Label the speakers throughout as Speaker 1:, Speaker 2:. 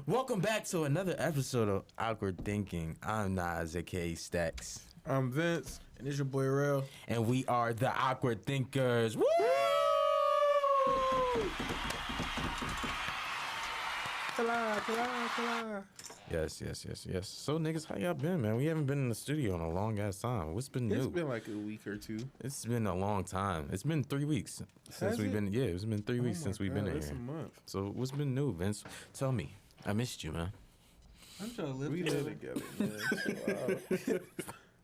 Speaker 1: Welcome back to another episode of Awkward Thinking. I'm Nas, aka Stacks.
Speaker 2: I'm Vince.
Speaker 3: And it's your boy Real.
Speaker 1: And we are the Awkward Thinkers. Woo! Yes. So, niggas, how y'all been, man? We haven't been in the studio in a long ass time. What's been new?
Speaker 2: It's been like a week or two.
Speaker 1: It's been a long time. It's been 3 weeks since we've been. Yeah, it's been 3 weeks since we've been in
Speaker 2: It's
Speaker 1: here.
Speaker 2: a month.
Speaker 1: So, what's been new, Vince? Tell me. I missed you, man.
Speaker 3: I'm trying to live
Speaker 2: We live together,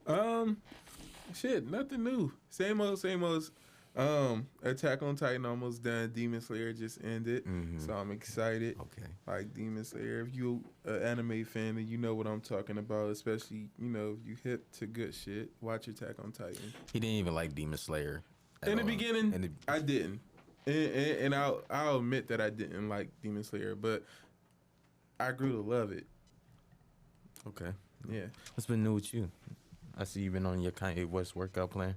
Speaker 2: man. Shit, nothing new. Same old. Attack on Titan almost done. Demon Slayer just ended, so I'm excited.
Speaker 1: Okay.
Speaker 2: Like Demon Slayer, if you an anime fan, then you know what I'm talking about. Especially, if you hip to good shit, watch Attack on Titan.
Speaker 1: He didn't even like Demon Slayer.
Speaker 2: In the beginning, I didn't, and I'll admit that I didn't like Demon Slayer, but I grew to love it.
Speaker 1: Okay.
Speaker 2: Yeah.
Speaker 1: What's been new with you? I see you've been on your Kanye West workout plan.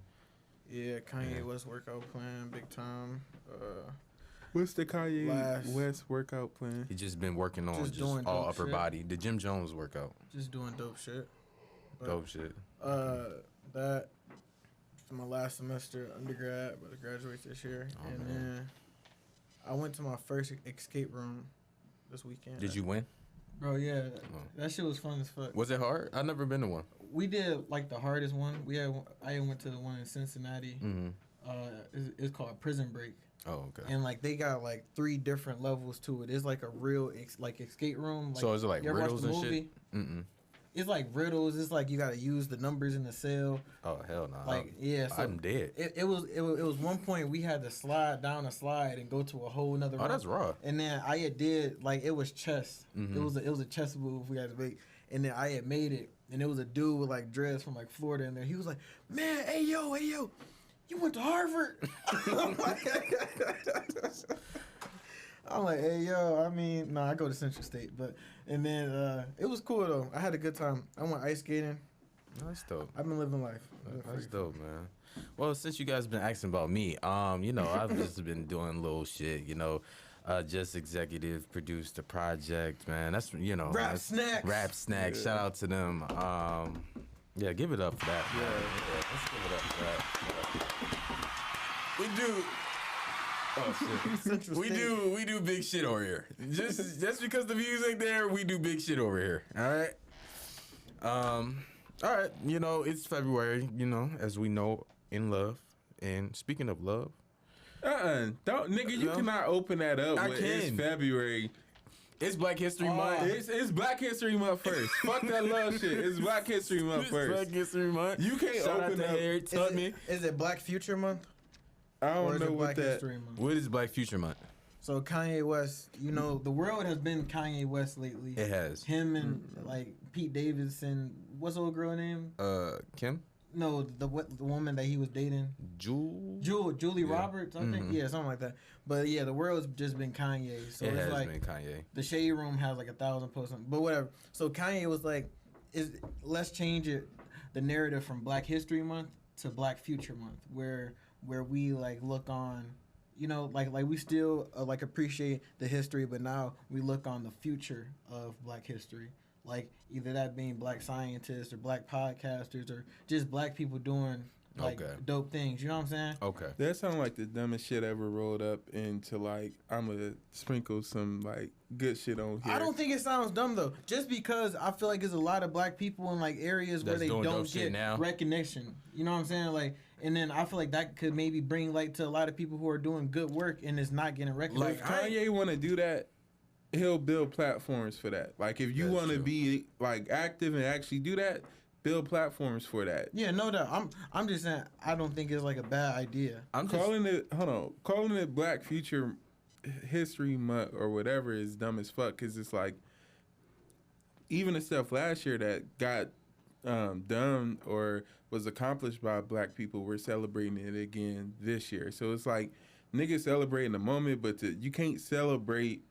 Speaker 3: Yeah, Kanye West workout plan, big time.
Speaker 2: What's the Kanye West workout plan?
Speaker 1: He just been working on just
Speaker 3: doing
Speaker 1: all
Speaker 3: dope
Speaker 1: upper
Speaker 3: shit.
Speaker 1: body. The Jim Jones workout.
Speaker 3: Just doing dope shit. But,
Speaker 1: Dope shit.
Speaker 3: That is my last semester undergrad, about to graduate this year.
Speaker 1: Oh,
Speaker 3: and
Speaker 1: man.
Speaker 3: then I went to my first escape room this weekend.
Speaker 1: Did you win?
Speaker 3: Bro, yeah.
Speaker 1: Oh.
Speaker 3: That shit was fun as fuck.
Speaker 1: Was it hard? I've never been to one.
Speaker 3: We did like the hardest one. I went to the one in Cincinnati.
Speaker 1: Mm-hmm.
Speaker 3: It's called Prison Break.
Speaker 1: Oh, okay.
Speaker 3: And like they got like 3 different levels to it. It's like a real escape room. Like,
Speaker 1: So is it like
Speaker 3: you ever watch
Speaker 1: riddles
Speaker 3: the
Speaker 1: and
Speaker 3: movie?
Speaker 1: shit? Mm-mm.
Speaker 3: It's like riddles. It's like you got to use the numbers in the cell.
Speaker 1: Oh, hell no.
Speaker 3: Like yeah, so
Speaker 1: I'm dead.
Speaker 3: It was one point we had to slide down a slide and go to a whole nother room.
Speaker 1: Oh, that's raw.
Speaker 3: And then I had did like it was chess.
Speaker 1: Mhm.
Speaker 3: It was a chess move we had to make. And then I had made it, and it was a dude with like dreads from like Florida in there. He was like, "Man, hey yo, you went to Harvard?" I'm like, "Hey yo, I mean, no, I go to Central State, but." And then it was cool though. I had a good time. I went ice skating.
Speaker 1: That's dope.
Speaker 3: I've been living life.
Speaker 1: That's dope, man. Well, since you guys been asking about me, I've just been doing little shit, just executive produced the project, man. That's
Speaker 3: Rap Snacks.
Speaker 1: Rap Snacks.
Speaker 2: Yeah.
Speaker 1: Shout out to them. Yeah, give it up for that. Yeah, let's give it up for that. We do. Oh shit. we do big shit over here. Just because the views ain't there, we do big shit over here. All right. All right. It's February. As we know, in love. And speaking of love.
Speaker 2: Don't, nigga, you cannot open that up.
Speaker 1: I
Speaker 2: With
Speaker 1: can.
Speaker 2: It's February.
Speaker 1: It's Black History Month.
Speaker 2: It's Black History Month first. Fuck that love shit. It's Black History Month
Speaker 1: It's
Speaker 2: first.
Speaker 1: Black History Month.
Speaker 2: You can't
Speaker 1: Shout out
Speaker 2: open
Speaker 1: to
Speaker 2: up.
Speaker 1: Harriet Tubman.
Speaker 3: Is it Black Future Month?
Speaker 2: I
Speaker 3: Or
Speaker 2: don't
Speaker 3: is
Speaker 2: know
Speaker 3: it
Speaker 2: what
Speaker 3: Black
Speaker 2: that.
Speaker 3: History Month?
Speaker 1: What is Black Future Month?
Speaker 3: So Kanye West, the world has been Kanye West lately.
Speaker 1: It has.
Speaker 3: Him and like Pete Davidson. What's the old girl name?
Speaker 1: Kim?
Speaker 3: No, the woman that he was dating. Julie
Speaker 1: Yeah.
Speaker 3: Roberts, I think.
Speaker 1: Mhm.
Speaker 3: Yeah, something like that. But yeah, the world's just been Kanye. So
Speaker 1: It
Speaker 3: it's
Speaker 1: has
Speaker 3: like
Speaker 1: been Kanye.
Speaker 3: the Shade Room has like 1,000 posts, but whatever. So Kanye was like, let's change it, the narrative from Black History Month to Black Future Month, where we like look on, like we still like appreciate the history, but now we look on the future of Black history. Like either that being Black scientists or Black podcasters or just Black people doing like dope things. You know what I'm saying?
Speaker 1: Okay.
Speaker 2: That sounds like the dumbest shit ever rolled up into like I'm gonna sprinkle some like good shit on here.
Speaker 3: I don't think it sounds dumb though. Just because I feel like there's a lot of Black people in like areas where
Speaker 1: That's
Speaker 3: they
Speaker 1: doing dope
Speaker 3: don't
Speaker 1: shit
Speaker 3: get
Speaker 1: now.
Speaker 3: recognition. You know what I'm saying? Like, and then I feel like that could maybe bring light to a lot of people who are doing good work and is not getting recognized.
Speaker 2: Like Kanye want to do that, he'll build platforms for that. Like if you
Speaker 1: That's
Speaker 2: want to
Speaker 1: true.
Speaker 2: be like active and actually do that, build platforms for that.
Speaker 3: Yeah, no doubt. I'm just saying I don't think it's like a bad idea.
Speaker 1: I'm just,
Speaker 2: Calling it Black Future History Month or whatever is dumb as fuck because it's like even the stuff last year that got done or was accomplished by Black people, we're celebrating it again this year. So it's like niggas celebrating the moment, but you can't celebrate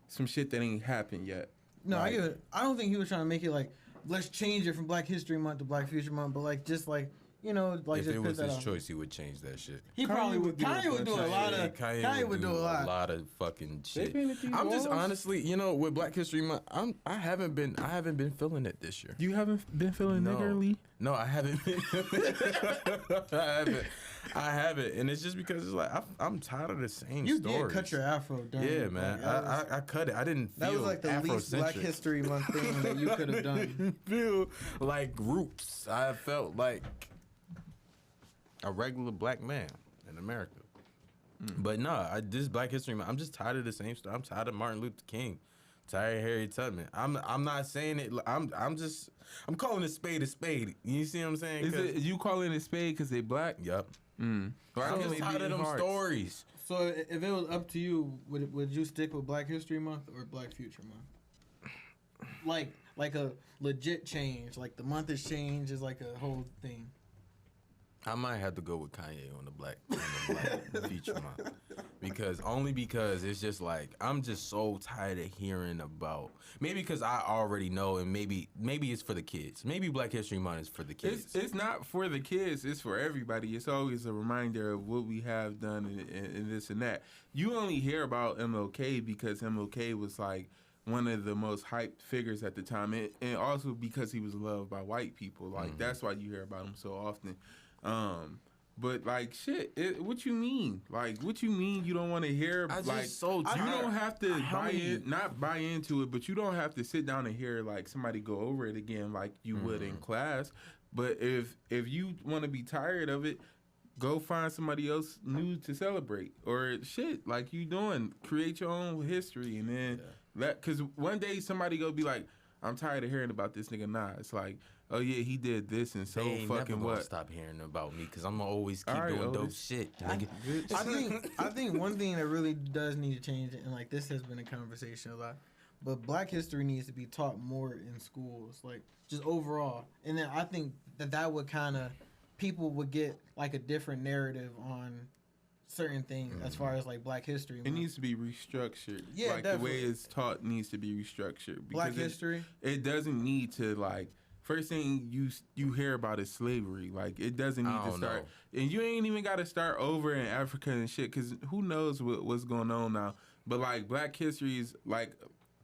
Speaker 2: some shit that ain't happened yet.
Speaker 3: No,
Speaker 2: Like,
Speaker 3: I get it. I don't think he was trying to make it like let's change it from Black History Month to Black Future Month, but like just like you know, like
Speaker 1: If
Speaker 3: just
Speaker 1: it
Speaker 3: put
Speaker 1: was
Speaker 3: that
Speaker 1: his
Speaker 3: out.
Speaker 1: choice, he would change that shit.
Speaker 3: He probably would.
Speaker 2: do a
Speaker 3: Kanye would do
Speaker 2: bunch
Speaker 3: a
Speaker 2: of
Speaker 3: lot
Speaker 1: Yeah,
Speaker 3: of. Kanye would do a lot.
Speaker 1: of fucking
Speaker 2: They
Speaker 1: shit.
Speaker 2: painted these
Speaker 1: I'm just
Speaker 2: walls.
Speaker 1: honestly, you know, with Black History Month, I haven't been feeling it this year.
Speaker 2: You haven't been feeling
Speaker 1: No.
Speaker 2: niggerly?
Speaker 1: No, I haven't been. I haven't, and it's just because it's like I'm tired of the same
Speaker 3: You
Speaker 1: stories.
Speaker 3: did cut your afro, during
Speaker 1: Yeah,
Speaker 3: the
Speaker 1: man.
Speaker 3: Black-
Speaker 1: I cut it. I didn't feel
Speaker 3: that was like the least Black
Speaker 1: Afrocentric.
Speaker 3: History Month thing that you could have
Speaker 1: I
Speaker 3: done.
Speaker 1: didn't feel like roots. I felt like a regular black man in America. But no, this Black History Month, I'm just tired of the same stuff. I'm tired of Martin Luther King. Tired of Harriet Tubman. I'm not saying it. I'm calling a spade a spade. You see what I'm saying?
Speaker 2: Is it you calling it spade because they black?
Speaker 1: Yep.
Speaker 2: Mm.
Speaker 1: I'm just tired of them stories.
Speaker 3: So if it was up to you, would you stick with Black History Month or Black Future Month? Like a legit change. Like the month is changed is like a whole thing.
Speaker 1: I might have to go with Kanye on the Black Future Month because it's just like I'm just so tired of hearing about, maybe because I already know, and maybe it's for the kids. Maybe Black History Month is for the kids.
Speaker 2: It's not for the kids. It's for everybody. It's always a reminder of what we have done and this and that. You only hear about MLK because MLK was like one of the most hyped figures at the time, and also because he was loved by white people. Like that's why you hear about him so often. But like shit, what you mean? Like what you mean you don't want to hear?
Speaker 1: I just
Speaker 2: Like
Speaker 1: so
Speaker 2: you
Speaker 1: tired.
Speaker 2: don't have to
Speaker 1: How
Speaker 2: buy
Speaker 1: many-
Speaker 2: in, not buy into it, but you don't have to sit down and hear like somebody go over it again like you would in class. But if you want to be tired of it, go find somebody else new to celebrate or shit like you doing. Create your own history and then because one day somebody gonna be like, I'm tired of hearing about this nigga. Nah, it's like, oh yeah, he did this and so
Speaker 1: They ain't
Speaker 2: fucking
Speaker 1: never gonna
Speaker 2: what.
Speaker 1: stop hearing about me because I'm gonna always keep
Speaker 2: All right,
Speaker 1: doing dope
Speaker 2: Otis.
Speaker 1: shit. Nigga.
Speaker 3: I think one thing that really does need to change, and like this has been a conversation a lot, but Black history needs to be taught more in schools, like just overall. And then I think that would kind of, people would get like a different narrative on certain things as far as like Black history.
Speaker 2: It needs to be restructured.
Speaker 3: Yeah,
Speaker 2: like
Speaker 3: definitely.
Speaker 2: the way it's taught needs to be restructured.
Speaker 3: Black
Speaker 2: because
Speaker 3: history.
Speaker 2: It doesn't need to like. First thing you hear about is slavery. Like it doesn't need
Speaker 1: I
Speaker 2: to
Speaker 1: don't
Speaker 2: start,
Speaker 1: know.
Speaker 2: and you ain't even got to start over in Africa and shit. Cause who knows what's going on now? But like Black history is like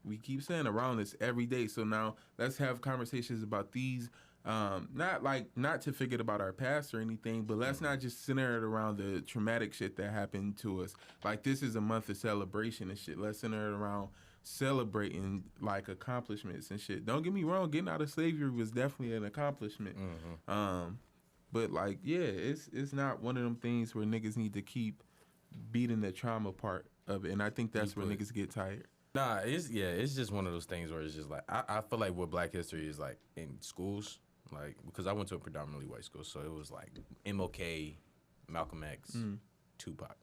Speaker 2: we keep saying around us every day. So now let's have conversations about these. Not to forget about our past or anything, but let's not just center it around the traumatic shit that happened to us. Like this is a month of celebration and shit. Let's center it around celebrating like accomplishments and shit. Don't get me wrong, getting out of slavery was definitely an accomplishment. But like, yeah, it's not one of them things where niggas need to keep beating the trauma part of it, and I think that's where niggas get tired.
Speaker 1: Nah, it's just one of those things where it's just like I feel like what Black history is like in schools, like because I went to a predominantly white school, so it was like MLK, Malcolm X, Tupac.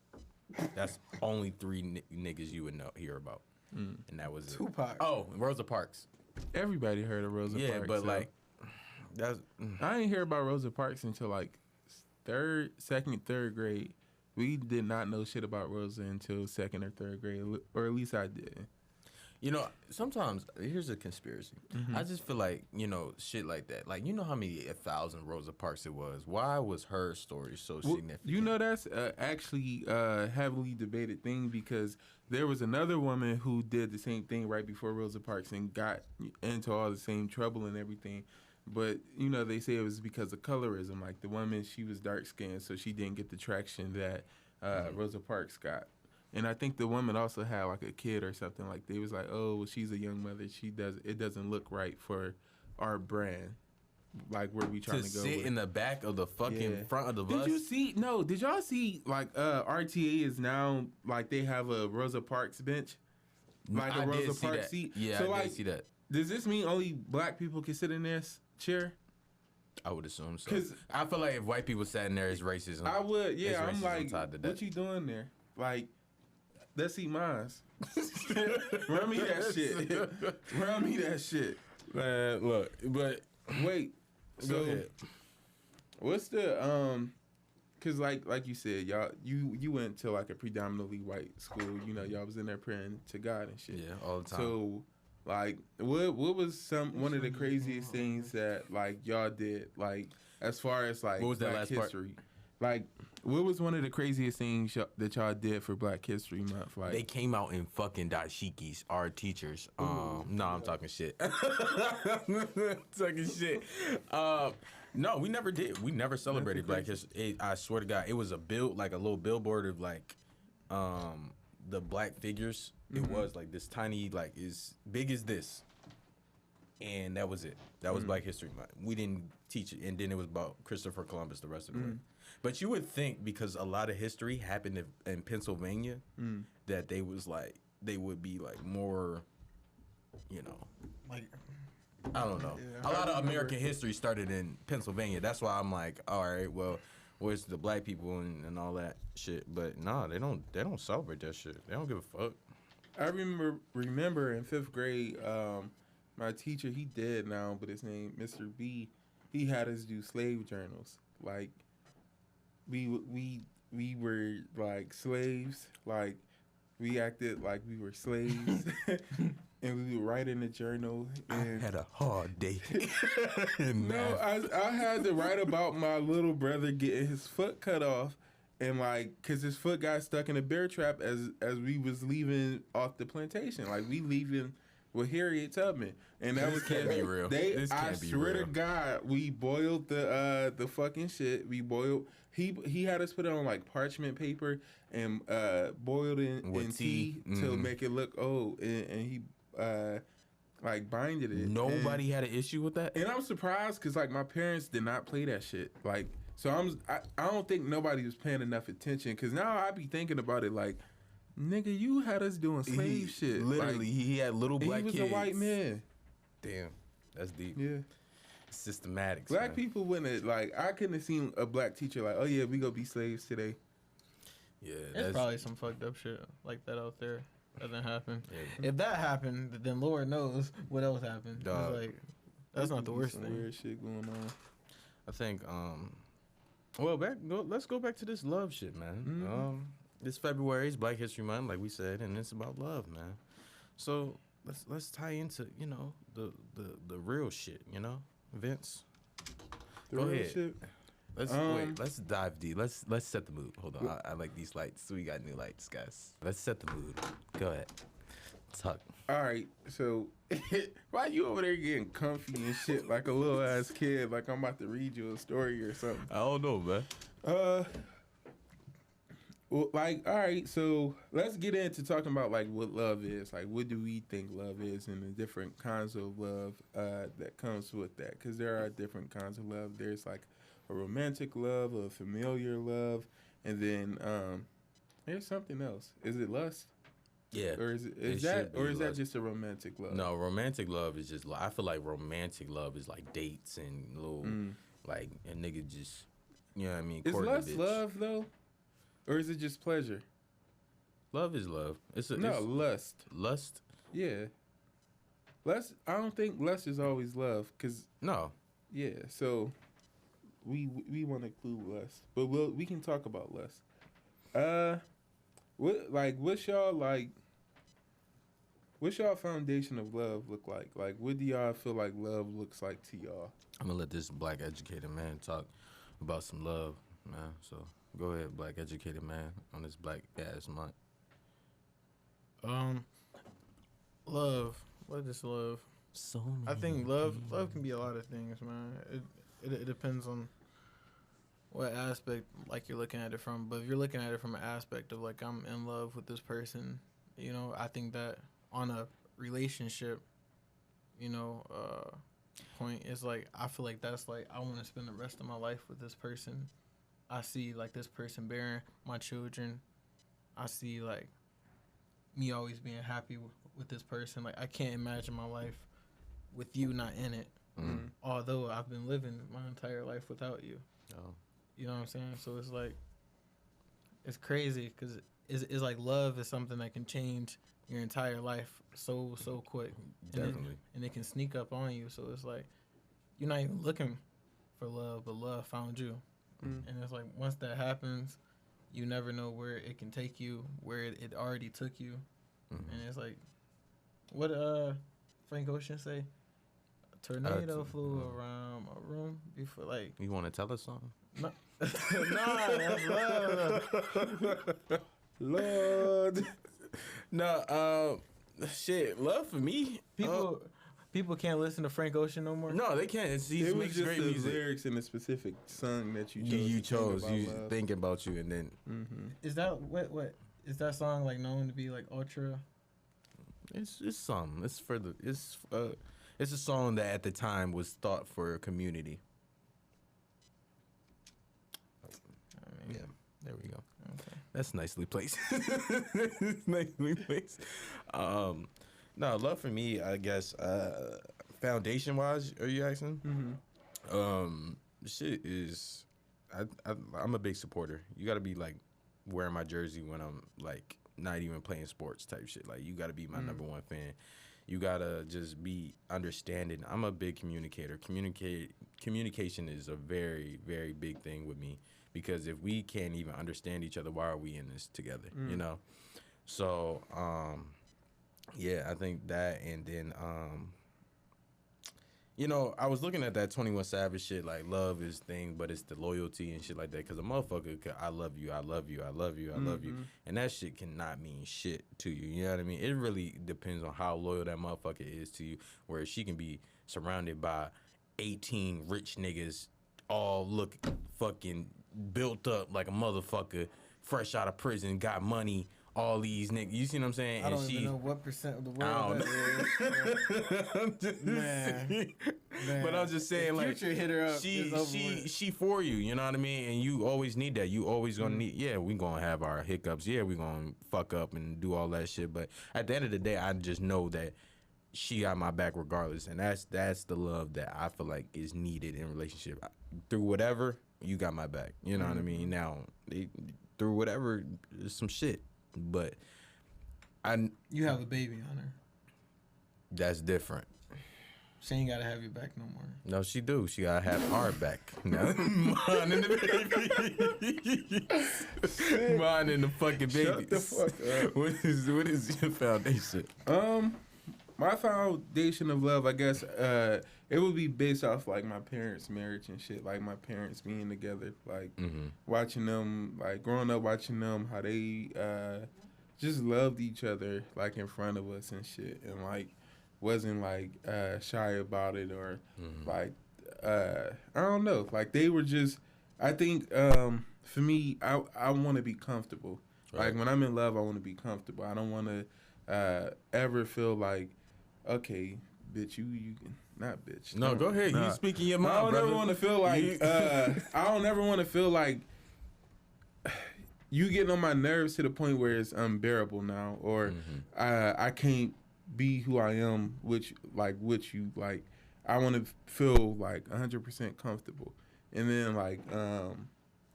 Speaker 1: That's only three niggas you would hear about, and that was
Speaker 3: Tupac.
Speaker 1: Oh, Rosa Parks.
Speaker 2: Everybody heard of Rosa Parks.
Speaker 1: Yeah, but
Speaker 2: so.
Speaker 1: like that's
Speaker 2: I didn't hear about Rosa Parks until like second, third grade. We did not know shit about Rosa until second or third grade, or at least I did.
Speaker 1: You know, sometimes here's a conspiracy. I just feel like, you know, shit like that. Like, you know how many 1,000 Rosa Parks it was? Why was her story so significant?
Speaker 2: You know, that's actually a heavily debated thing because there was another woman who did the same thing right before Rosa Parks and got into all the same trouble and everything. But, you know, they say it was because of colorism. Like, the woman, she was dark-skinned, so she didn't get the traction that Rosa Parks got. And I think the woman also had like a kid or something. Like they was like, oh, well, she's a young mother. It doesn't look right for our brand. Like where we trying to go.
Speaker 1: Sit
Speaker 2: with.
Speaker 1: in the back of the fucking front of the bus.
Speaker 2: Did y'all see like RTA is now like they have a Rosa Parks bench, like a Rosa Parks seat.
Speaker 1: Yeah,
Speaker 2: so,
Speaker 1: I did see that.
Speaker 2: Does this mean only black people can sit in this chair?
Speaker 1: I would assume so. Because I feel like if white people sat in there, it's racism.
Speaker 2: I would. Yeah,
Speaker 1: It's
Speaker 2: I'm
Speaker 1: racism
Speaker 2: like,
Speaker 1: tied to that.
Speaker 2: what you doing there? Like. Let's eat mine. Run me that shit. Run me that shit.
Speaker 1: Man, look, but
Speaker 2: wait. So,
Speaker 1: go ahead.
Speaker 2: What's the Cause like you said, y'all you went to like a predominantly white school. You know, y'all was in there praying to God and shit.
Speaker 1: Yeah, all the time.
Speaker 2: So, like, what was one of the craziest things that like y'all did? Like, as far as like
Speaker 1: What was that
Speaker 2: Black
Speaker 1: last part?
Speaker 2: history. Like, what was one of the craziest things that y'all did for Black History Month? Like,
Speaker 1: They came out in fucking dashikis, our teachers. No, I'm talking shit. Talking shit. No, we never did. We never celebrated Black History. I swear to God, it was a little billboard of like, the black figures. It was like this tiny, like as big as this, and that was it. That was Black History Month. We didn't teach it, and then it was about Christopher Columbus the rest of the way. But you would think because a lot of history happened in Pennsylvania that they would be like more, you know,
Speaker 3: Like,
Speaker 1: I don't know.
Speaker 3: Yeah,
Speaker 1: A lot of American history started in Pennsylvania. That's why I'm like, all right, well, where's the black people and all that shit? But nah, they don't celebrate that shit. They don't give a fuck.
Speaker 2: I remember in 5th grade, my teacher, he dead now, but his name Mr. B. He had us do slave journals. Like, we were like slaves. Like, we acted like we were slaves, and we would write in the journal. And
Speaker 1: I had a hard day.
Speaker 2: no, I had to write about my little brother getting his foot cut off. And like, cause his foot got stuck in a bear trap as we was leaving off the plantation. Like, we leaving with Harriet Tubman, and that was
Speaker 1: can't be real. This
Speaker 2: I
Speaker 1: can't be
Speaker 2: swear
Speaker 1: real.
Speaker 2: to God, we boiled the fucking shit. We boiled. He had us put it on like parchment paper and boiled in tea to make it look old, and he like binded it.
Speaker 1: Nobody had an issue with that.
Speaker 2: And I'm surprised because like my parents did not play that shit. Like, so I don't think nobody was paying enough attention, because now I be thinking about it like, nigga, you had us doing slave shit.
Speaker 1: Literally,
Speaker 2: like,
Speaker 1: he had little black kids.
Speaker 2: He was a white man.
Speaker 1: Damn, that's deep.
Speaker 2: Yeah.
Speaker 1: Systematics.
Speaker 2: Black
Speaker 1: man.
Speaker 2: people wouldn't have, like, I couldn't have seen a black teacher like, oh yeah, we gonna be slaves today.
Speaker 1: Yeah,
Speaker 3: there's probably some fucked up shit like that out there that didn't happen.
Speaker 1: Yeah.
Speaker 3: If that happened, then Lord knows what else happened.
Speaker 1: Dog.
Speaker 3: It's like, that's not the worst
Speaker 2: Some
Speaker 3: thing.
Speaker 2: weird shit going on.
Speaker 1: I think. Well, let's go back to this love shit, man. This February is Black History Month, like we said, and it's about love, man. So let's tie into, you know, the real shit, you know, Vince. Go ahead.
Speaker 2: Shit.
Speaker 1: Let's dive deep. Let's set the mood. Hold on, I like these lights. We got new lights, guys. Let's set the mood. Go ahead. Talk.
Speaker 2: All right, so why you over there getting comfy and shit like a little ass kid? Like I'm about to read you a story or something.
Speaker 1: I don't know, man.
Speaker 2: Well, like, all right, so let's get into talking about like what love is. Like, what do we think love is, and the different kinds of love that comes with that? Because there are different kinds of love. There's like a romantic love, a familiar love, and then there's something else. Is it lust?
Speaker 1: Yeah.
Speaker 2: Or is that just a romantic love?
Speaker 1: No, romantic love is just. I feel like romantic love is like dates and little like a nigga just, you know what I mean.
Speaker 2: Is
Speaker 1: courting a
Speaker 2: lust
Speaker 1: bitch.
Speaker 2: love though, or is it just pleasure?
Speaker 1: Love is love. It's
Speaker 2: Lust.
Speaker 1: Lust.
Speaker 2: Yeah. Lust. I don't think lust is always love, cause
Speaker 1: No.
Speaker 2: yeah. So we want to include lust, but we can talk about lust. What's y'all foundation of love look like? Like, what do y'all feel like love looks like to y'all?
Speaker 1: I'm gonna let this black educated man talk about some love, man. So go ahead, black educated man, on this Black Ass Month.
Speaker 3: Love. What is love?
Speaker 1: So
Speaker 3: I think love can be a lot of things, man. It depends on what aspect like you're looking at it from. But if you're looking at it from an aspect of like I'm in love with this person, you know, I think that on a relationship, you know, point, it's like I feel like that's like I want to spend the rest of my life with this person. I see like this person bearing my children. I see like me always being happy with this person. Like I can't imagine my life with you not in it. Although I've been living my entire life without you.
Speaker 1: Oh.
Speaker 3: You know what I'm saying? So it's like, it's crazy because it's like love is something that can change your entire life so quick.
Speaker 1: Definitely.
Speaker 3: And it can sneak up on you. So it's like, you're not even looking for love, but love found you. And it's like, once that happens, you never know where it can take you, where it already took you. And it's like, what Frank Ocean say? Tornado flew around my room before, like.
Speaker 1: You want to tell us something?
Speaker 3: No. Nah, that's love.
Speaker 2: Lord.
Speaker 1: No, shit, love for me.
Speaker 3: People can't listen to Frank Ocean no more.
Speaker 1: No, they can't. He
Speaker 2: It was
Speaker 1: makes
Speaker 2: just
Speaker 1: great
Speaker 2: the
Speaker 1: music.
Speaker 2: lyrics in a specific song that you chose.
Speaker 1: You chose. You
Speaker 2: love.
Speaker 1: thinking about you, and then
Speaker 3: Is that what is that song like known to be like ultra?
Speaker 1: it's something. It's a song that at the time was thought for a community. Yeah, there we go.
Speaker 3: Okay.
Speaker 1: That's nicely placed. Nicely placed. No, love for me, I guess. Foundation wise, are you asking? Shit is, I'm a big supporter. You got to be like wearing my jersey when I'm like not even playing sports type shit. Like you got to be my number one fan. You gotta just be understanding. I'm a big communicator. Communication is a very, very big thing with me. Because if we can't even understand each other, why are we in this together? You know? So, yeah, I think that. And then, you know, I was looking at that 21 Savage shit, like love is thing, but it's the loyalty and shit like that. Because a motherfucker, I love you, I love you, I love you, I love you. And that shit cannot mean shit to you. You know what I mean? It really depends on how loyal that motherfucker is to you. Where she can be surrounded by 18 rich niggas, all look fucking built up like a motherfucker, fresh out of prison, got money, all these niggas. You see what I'm saying?
Speaker 3: I don't even know what percent of the world that is.
Speaker 1: Man. But I'm just saying, like,
Speaker 3: Future hit her up.
Speaker 1: she for you. You know what I mean? And you always need that. You always gonna need. Yeah, we gonna have our hiccups. Yeah, we gonna fuck up and do all that shit. But at the end of the day, I just know that she got my back regardless, and that's the love that I feel like is needed in a relationship. Through whatever, you got my back. You know what I mean? Now, through whatever, some shit, but
Speaker 3: you have a baby on her.
Speaker 1: That's different.
Speaker 3: She ain't gotta have your back no more.
Speaker 1: No, she do. She gotta have our back. No, mine and the baby. Mine and the fucking baby.
Speaker 2: Shut the fuck up.
Speaker 1: What is your foundation?
Speaker 2: My foundation of love, I guess, it would be based off like my parents' marriage and shit. Like my parents being together, like watching them, like growing up watching them, how they just loved each other, like in front of us and shit, and like wasn't like shy about it or like I don't know, like they were just. I think for me, I want to be comfortable. Right. Like when I'm in love, I want to be comfortable. I don't want to ever feel like, okay, bitch, you not bitch.
Speaker 1: No, go ahead. Nah. You speaking your mind,
Speaker 2: I don't
Speaker 1: brother.
Speaker 2: ever want to feel like I don't ever want to feel like you getting on my nerves to the point where it's unbearable now, or I can't be who I am, which you like. I want to feel like 100% comfortable, and then like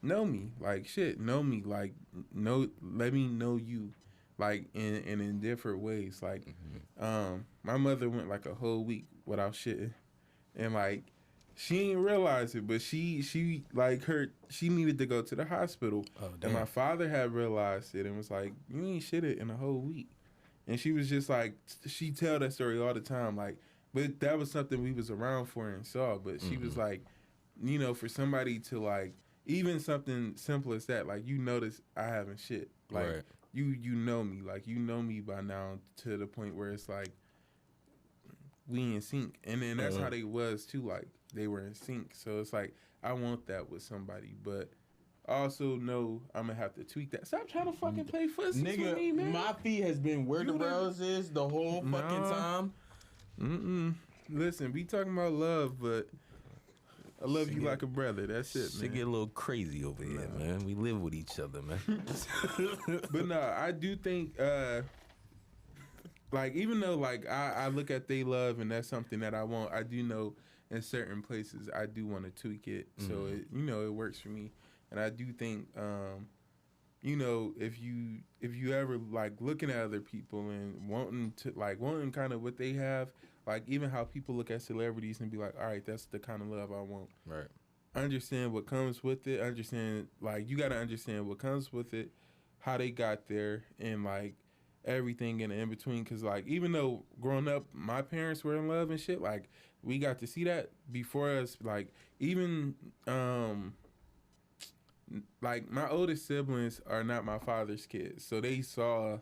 Speaker 2: know me, like shit, know me, like let me know you. Like in different ways. Like my mother went like a whole week without shitting, and like she didn't realize it, but she like she needed to go to the hospital. Oh, damn. And my father had realized it and was like, you ain't shitted in a whole week. And she was just like, she tell that story all the time, like, but that was something we was around for and saw. But she was like, you know, for somebody to like, even something simple as that, like you notice I haven't shit, like. Right. You know me, like you know me by now to the point where it's like we in sync, and then that's how they was too, like they were in sync. So it's like I want that with somebody, but I also know I'm gonna have to tweak that. Stop trying to fucking play footsie with me, man.
Speaker 1: My feet has been where the rails is the whole fucking time.
Speaker 2: Listen, we talking about love, but I love you like a brother. That's it, man.
Speaker 1: Shit get a little crazy over here, man. We live with each other, man.
Speaker 2: But no, I do think, like, even though, like, I look at they love and that's something that I want, I do know in certain places I do want to tweak it. So, it works for me. And I do think, you know, if you ever, like, looking at other people and wanting kind of what they have, like, even how people look at celebrities and be like, all right, that's the kind of love I want.
Speaker 1: Right.
Speaker 2: Understand what comes with it. Understand, like, you got to understand what comes with it, how they got there, and, like, everything in between. Because like even though growing up, my parents were in love and shit, like we got to see that before us. Like even like my oldest siblings are not my father's kids, so they saw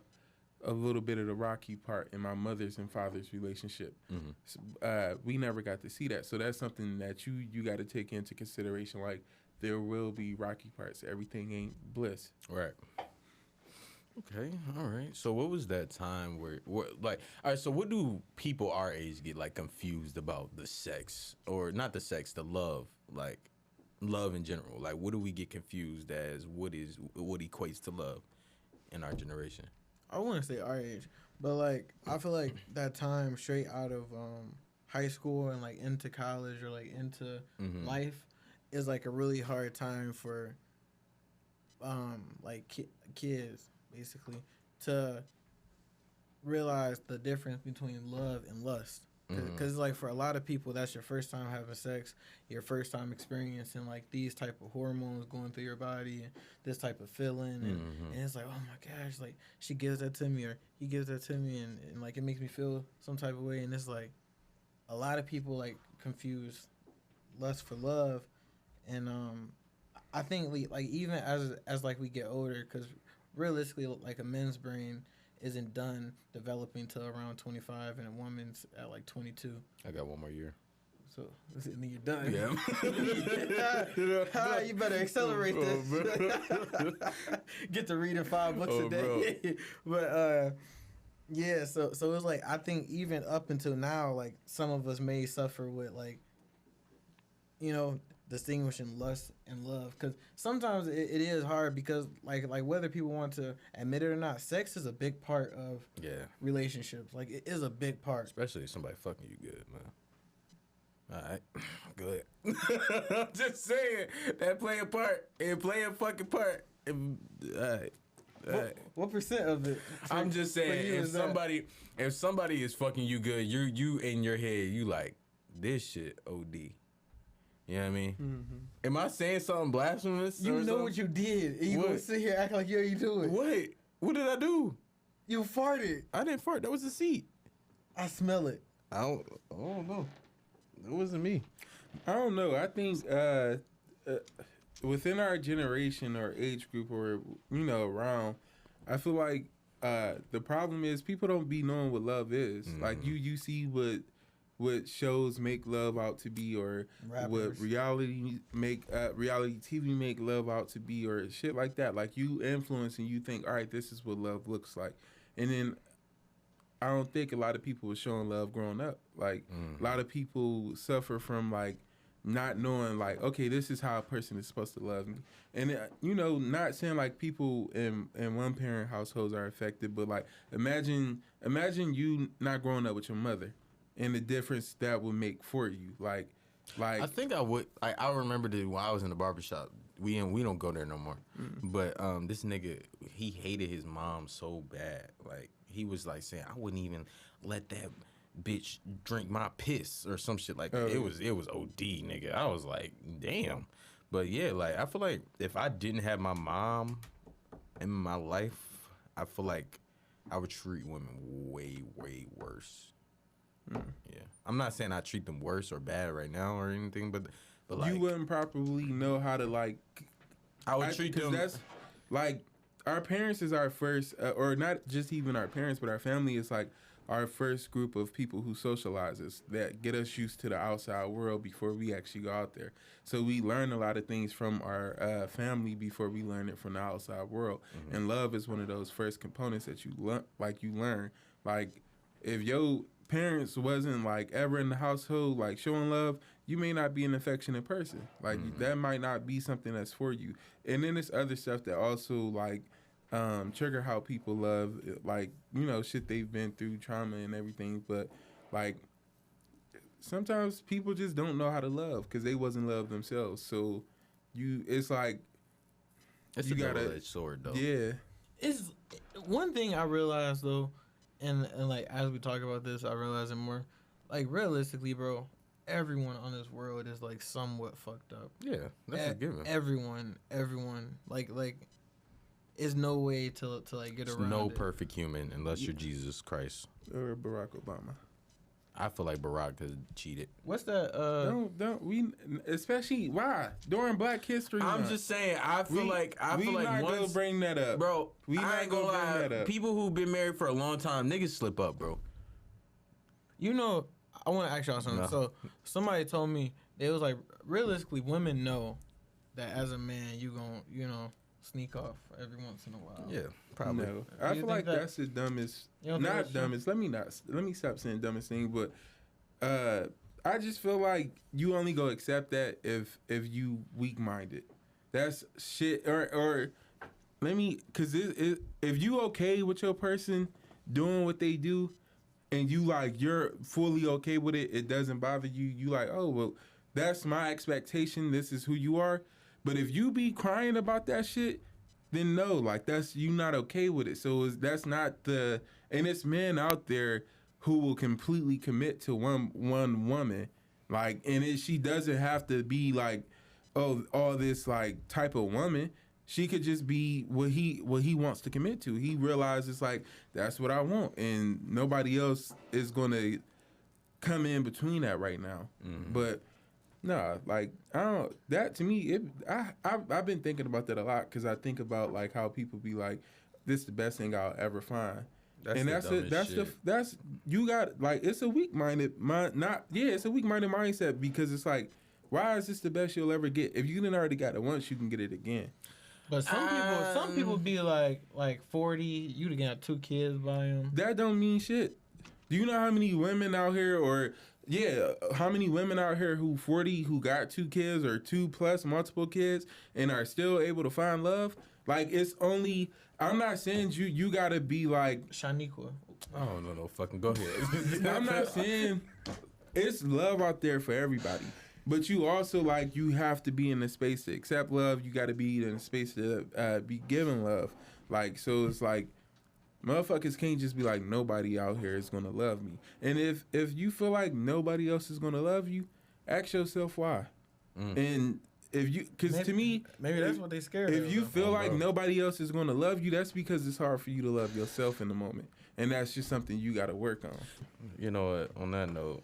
Speaker 2: a little bit of the rocky part in my mother's and father's relationship. We never got to see that, so that's something that you got to take into consideration. Like there will be rocky parts. Everything ain't bliss.
Speaker 1: Right. Okay. All right. So what was that time where, like, all right. So what do people our age get like confused about the sex, or not the sex, the love, like love in general? Like, what do we get confused as? What equates to love in our generation?
Speaker 3: I wouldn't say our age, but like I feel like that time straight out of high school and like into college or like into life is like a really hard time for like kids basically to realize the difference between love and lust. Because like for a lot of people, that's your first time having sex, your first time experiencing like these type of hormones going through your body and this type of feeling, and it's like, oh my gosh, like she gives that to me or he gives that to me, and like it makes me feel some type of way. And it's like a lot of people like confuse lust for love, and I think like even as like we get older, because realistically like a man's brain isn't done developing till around 25 and a woman's at like 22.
Speaker 1: I got one more year.
Speaker 3: So then you're done.
Speaker 1: Yeah.
Speaker 3: You better accelerate this. Get to reading 5 books a day. But yeah, so it's like I think even up until now, like some of us may suffer with like, you know, distinguishing lust and love, because sometimes it is hard, because like whether people want to admit it or not, sex is a big part of relationships. Like it is a big part,
Speaker 1: especially if somebody fucking you good, man. All right, good. I'm just saying that play a part. It play a fucking part. All right.
Speaker 3: What percent of it?
Speaker 1: I'm just saying if somebody is fucking you good, you in your head you like this shit OD. You know what I mean? Am I saying something blasphemous?
Speaker 3: You know what you did, and you gonna sit here acting like you do it.
Speaker 1: What did I do?
Speaker 3: You farted.
Speaker 1: I didn't fart. That was the seat.
Speaker 3: I smell it.
Speaker 1: I don't know. That wasn't me.
Speaker 2: I don't know. I think within our generation or age group, or around, I feel like the problem is people don't be knowing what love is. Like you see what shows make love out to be, or
Speaker 3: rappers.
Speaker 2: What reality TV make love out to be, or shit like that. Like you influence and you think, all right, this is what love looks like, and then I don't think a lot of people were showing love growing up. Like a lot of people suffer from like not knowing, like, okay, this is how a person is supposed to love me. And not saying like people in one parent households are affected, but like imagine you not growing up with your mother, and the difference that would make for you. Like
Speaker 1: I think I would. I remember that when I was in the barbershop. We don't go there no more. But this nigga, he hated his mom so bad. Like he was like saying, I wouldn't even let that bitch drink my piss or some shit like that. It was OD, nigga. I was like, damn. But yeah, like I feel like if I didn't have my mom in my life, I feel like I would treat women way, way worse. Yeah, I'm not saying I treat them worse or bad right now or anything, but like
Speaker 2: you wouldn't properly know how to like.
Speaker 1: I would treat them.
Speaker 2: That's like our parents is our first, or not just even our parents, but our family is like our first group of people who socialize us, that get us used to the outside world before we actually go out there. So we learn a lot of things from our family before we learn it from the outside world. And love is one of those first components that you learn. Like if your parents wasn't like ever in the household like showing love, you may not be an affectionate person. Like that might not be something that's for you. And then there's other stuff that also like trigger how people love, like shit they've been through, trauma and everything. But like sometimes people just don't know how to love because they wasn't loved themselves. So it's like
Speaker 1: it's
Speaker 2: you
Speaker 1: a
Speaker 2: gotta
Speaker 1: double-edged sword though.
Speaker 2: Yeah,
Speaker 3: it's one thing I realized though. And like as we talk about this, I realize it more. Like realistically, bro, everyone on this world is like somewhat fucked up.
Speaker 1: Yeah, that's a given.
Speaker 3: Everyone, like is no way to like get
Speaker 1: There's
Speaker 3: around
Speaker 1: no
Speaker 3: it.
Speaker 1: perfect human unless you're Jesus Christ.
Speaker 2: Or Barack Obama.
Speaker 1: I feel like Barack has cheated.
Speaker 3: What's that?
Speaker 2: Don't we? Especially why during Black History
Speaker 1: I'm
Speaker 2: Month.
Speaker 1: just saying. I feel like
Speaker 2: not gonna
Speaker 1: once,
Speaker 2: bring that up,
Speaker 1: bro.
Speaker 2: We
Speaker 1: I
Speaker 2: not
Speaker 1: ain't gonna
Speaker 2: gonna bring
Speaker 1: lie.
Speaker 2: that up.
Speaker 1: People who've been married for a long time, niggas slip up, bro.
Speaker 3: You know, I want to ask y'all something.
Speaker 1: No.
Speaker 3: So somebody told me it was like realistically, women know that as a man you gon' sneak off every once in a while.
Speaker 1: Yeah, probably.
Speaker 2: No,
Speaker 3: Do
Speaker 2: I
Speaker 3: you
Speaker 2: feel
Speaker 3: think
Speaker 2: like
Speaker 3: that-
Speaker 2: that's the dumbest.
Speaker 3: You don't think
Speaker 2: Not
Speaker 3: that's true?
Speaker 2: dumbest. Let me stop saying dumbest thing. But I just feel like you only go accept that if you weak minded. That's shit. Or let me, cause if you okay with your person doing what they do, and you like you're fully okay with it, it doesn't bother you. You like, oh well, that's my expectation. This is who you are. But if you be crying about that shit, then no, like that's you not okay with it. So that's not the, and it's men out there who will completely commit to one woman, like, and she doesn't have to be like, oh, all this like type of woman. She could just be what he wants to commit to. He realizes like that's what I want, and nobody else is gonna come in between that right now. But nah, like I don't. That to me, I've been thinking about that a lot because I think about like how people be like, "This is the best thing I'll ever find," and that's you got like it's a weak minded it's a weak minded mindset because it's like, why is this the best you'll ever get? If you didn't already got it once, you can get it again.
Speaker 3: But some people be like 40. You'd got 2 kids by him.
Speaker 2: That don't mean shit. Do you know how many women out here, how many women out here who 40 who got 2 kids or 2 plus multiple kids and are still able to find love? Like it's only. I'm not saying you gotta be like
Speaker 3: Shaniqua.
Speaker 1: Oh no, fucking go ahead.
Speaker 2: I'm not saying it's love out there for everybody. But you also like you have to be in the space to accept love. You got to be in the space to be given love. Like so, it's like motherfuckers can't just be like nobody out here is gonna love me. And if you feel like nobody else is gonna love you, ask yourself why. And if you, because to me,
Speaker 3: maybe that's what they scared of.
Speaker 2: if you feel like
Speaker 1: bro.
Speaker 2: nobody else is gonna love you, that's because it's hard for you to love yourself in the moment, and that's just something you got to work on.
Speaker 1: You know what? On that note.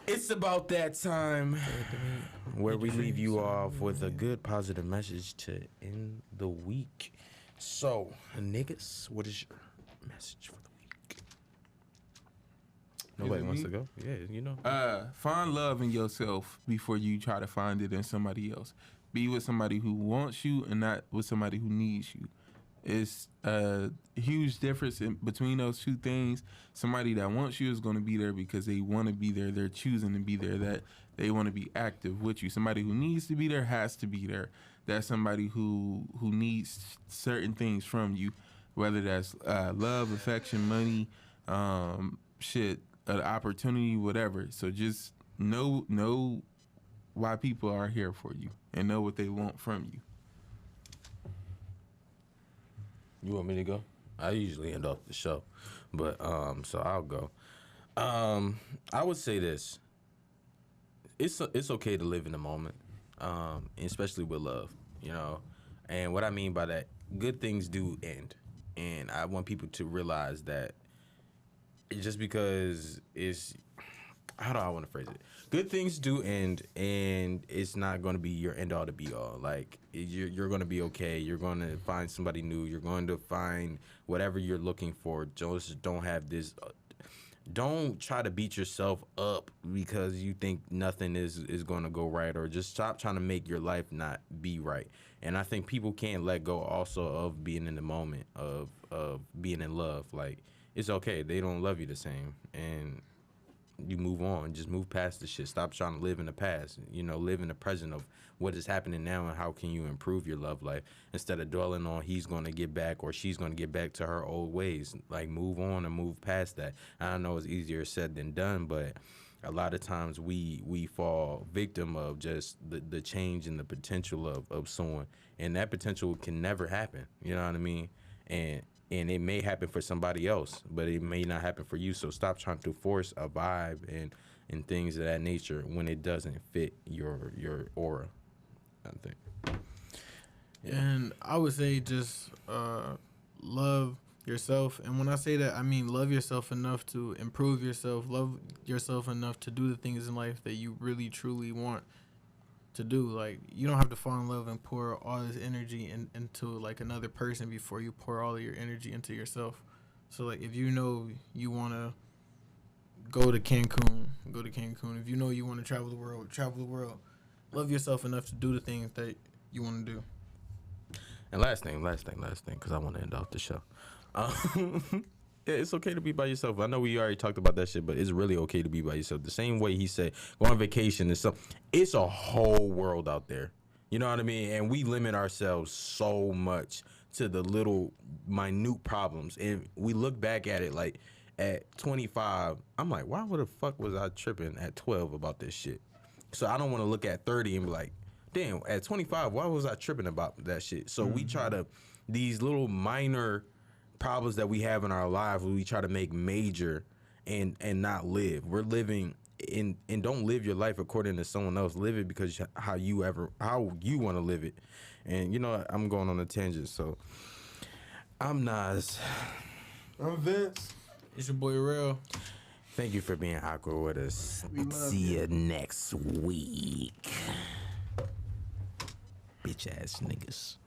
Speaker 1: It's about that time where we leave you off with a good positive message to end the week. So, niggas, what is your message for the week? Nobody wants to go? Yeah, you know.
Speaker 2: Find love in yourself before you try to find it in somebody else. Be with somebody who wants you and not with somebody who needs you. It's a huge difference between those two things. Somebody that wants you is going to be there because they want to be there. They're choosing to be there. That they want to be active with you. Somebody who needs to be there has to be there. That's somebody who needs certain things from you, whether that's love, affection, money, an opportunity, whatever. So just know why people are here for you and know what they want from you.
Speaker 1: You want me to go? I usually end off the show, but so I'll go. I would say this: it's okay to live in the moment, especially with love, you know. And what I mean by that, good things do end, and I want people to realize that just because it's, how do I want to phrase it? Good things do end, and it's not going to be your end all to be all. Like, you're going to be okay. You're going to find somebody new. You're going to find whatever you're looking for. Just don't have this. Don't try to beat yourself up because you think nothing is going to go right, or just stop trying to make your life not be right. And I think people can't let go also of being in the moment, of being in love. Like, it's okay. They don't love you the same. And you move on. Just move past the shit. Stop trying to live in the past. You know, live in the present of what is happening now and how can you improve your love life instead of dwelling on he's going to get back or she's going to get back to her old ways. Like, move on and move past that. I know it's easier said than done, but a lot of times we fall victim of just the change and the potential of someone, and that potential can never happen. You know what I mean? And and it may happen for somebody else, but it may not happen for you. So stop trying to force a vibe and things of that nature when it doesn't fit your aura, I think.
Speaker 3: And I would say just love yourself. And when I say that, I mean love yourself enough to improve yourself. Love yourself enough to do the things in life that you really, truly want to do. Like, you don't have to fall in love and pour all this energy into, like, another person before you pour all of your energy into yourself. So, like, if you know you want to go to Cancun, go to Cancun. If you know you want to travel the world, travel the world. Love yourself enough to do the things that you want to do.
Speaker 1: And last thing, because I want to end off the show. Yeah, it's okay to be by yourself. I know we already talked about that shit, but it's really okay to be by yourself. The same way he said, go on vacation and stuff. It's a whole world out there. You know what I mean? And we limit ourselves so much to the little minute problems. And we look back at it like at 25, I'm like, why the fuck was I tripping at 12 about this shit? So I don't want to look at 30 and be like, damn, at 25, why was I tripping about that shit? So we try to, these little minor problems that we have in our lives, we try to make major and not live. We're living and don't live your life according to someone else. Live it because how you want to live it. And you know, I'm going on a tangent, so I'm Nas.
Speaker 2: I'm Vince.
Speaker 3: It's your boy Real.
Speaker 1: Thank you for being awkward with us.
Speaker 3: We love
Speaker 1: See you next week. Bitch ass niggas.